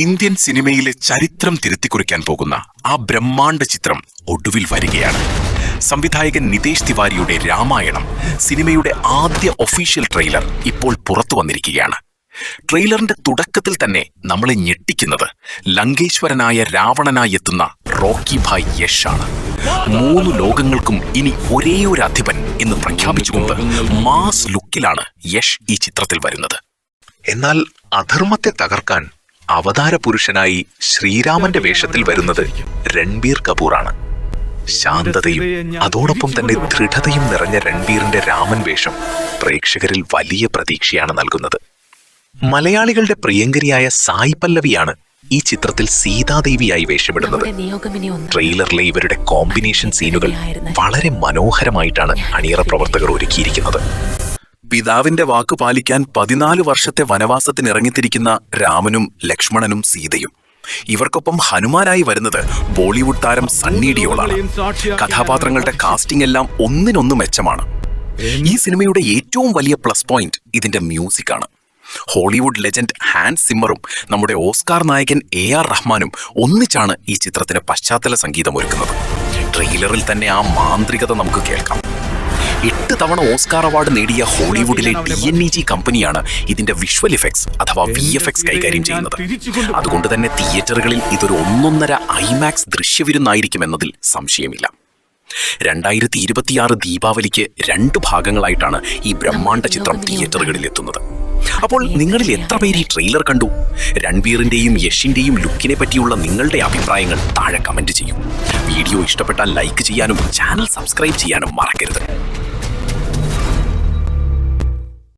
Indian സിനിമയിലെ ചരിത്രം തിരുത്തിക്കുറിക്കാൻ പോകുന്ന ആ ബ്രഹ്മാണ്ഡ ചിത്രം ഒടുവിൽ വരികയാണ്. സംവിധായകൻ നിതേഷ് തിവാരിയുടെ രാമായണം സിനിമയുടെ ആദ്യ ഒഫീഷ്യൽ ട്രെയിലർ ഇപ്പോൾ പുറത്തു വന്നിരിക്കുകയാണ്. ട്രെയിലറിന്റെ തുടക്കത്തിൽ തന്നെ നമ്മളെ ഞെട്ടിക്കുന്നത് ലങ്കേശ്വരനായ രാവണനായി എത്തുന്ന റോക്കി ഭായ് യഷ് ആണ്. 3 ലോകങ്ങൾക്കും ഇനി ഒരേ ഒരു അധിപൻ എന്ന് പ്രഖ്യാപിച്ചുകൊണ്ട് മാസ് ലുക്കിലാണ് യഷ് ഈ ചിത്രത്തിൽ വരുന്നത്. എന്നാൽ അധർമ്മത്തെ തകർക്കാൻ അവതാര പുരുഷനായി ശ്രീരാമന്റെ വേഷത്തിൽ വരുന്നത് രൺബീർ കപൂറാണ്. ശാന്തതയും അതോടൊപ്പം തന്നെ ദൃഢതയും നിറഞ്ഞ രൺബീറിന്റെ രാമൻ വേഷം പ്രേക്ഷകരിൽ വലിയ പ്രതീക്ഷയാണ് നൽകുന്നത്. മലയാളികളുടെ പ്രിയങ്കരിയായ സായി പല്ലവിയാണ് ഈ ചിത്രത്തിൽ സീതാദേവിയായി വേഷമിടുന്നത്. ട്രെയിലറിലെ ഇവരുടെ കോമ്പിനേഷൻ സീനുകൾ വളരെ മനോഹരമായിട്ടാണ് അണിയറ പ്രവർത്തകർ ഒരുക്കിയിരിക്കുന്നത്. പിതാവിന്റെ വാക്ക് പാലിക്കാൻ 14 വർഷത്തെ വനവാസത്തിന് ഇറങ്ങിത്തിരിക്കുന്ന രാമനും ലക്ഷ്മണനും സീതയും. ഇവർക്കൊപ്പം ഹനുമാനായി വരുന്നത് ബോളിവുഡ് താരം സണ്ണി ഡിയോളാണ്. കഥാപാത്രങ്ങളുടെ കാസ്റ്റിംഗ് എല്ലാം ഒന്നിനൊന്ന് മെച്ചമാണ്. ഈ സിനിമയുടെ ഏറ്റവും വലിയ പ്ലസ് പോയിന്റ് ഇതിന്റെ മ്യൂസിക്കാണ്. ഹോളിവുഡ് ലെജൻഡ് ഹാൻസ് സിമ്മറും നമ്മുടെ ഓസ്കാർ നായകൻ AR റഹ്മാനും ഒന്നിച്ചാണ് ഈ ചിത്രത്തിന് പശ്ചാത്തല സംഗീതം ഒരുക്കുന്നത്. ട്രെയിലറിൽ തന്നെ ആ മാന്ത്രികത നമുക്ക് കേൾക്കാം. 8 തവണ ഓസ്കാർ അവാർഡ് നേടിയ ഹോളിവുഡിലെ DNEG കമ്പനിയാണ് ഇതിന്റെ വിഷ്വൽ ഇഫക്ട്സ് അഥവാ VFX കൈകാര്യം ചെയ്യുന്നത്. അതുകൊണ്ട് തന്നെ തിയേറ്ററുകളിൽ ഇതൊരു 1.5 IMAX ദൃശ്യവിരുന്നായിരിക്കുമെന്നതിൽ സംശയമില്ല. 2026 ദീപാവലിക്ക് 2 ഭാഗങ്ങളായിട്ടാണ് ഈ ബ്രഹ്മാണ്ഡ ചിത്രം തിയേറ്ററുകളിൽ എത്തുന്നത്. അപ്പോൾ നിങ്ങളിൽ എത്ര പേര് ഈ ട്രെയിലർ കണ്ടു? രൺബീറിന്റെയും യഷിന്റെയും ലുക്കിനെ പറ്റിയുള്ള നിങ്ങളുടെ അഭിപ്രായങ്ങൾ താഴെ കമന്റ് ചെയ്യൂ. വീഡിയോ ഇഷ്ടപ്പെട്ടാൽ ലൈക്ക് ചെയ്യാനും ചാനൽ സബ്സ്ക്രൈബ് ചെയ്യാനും മറക്കരുത്.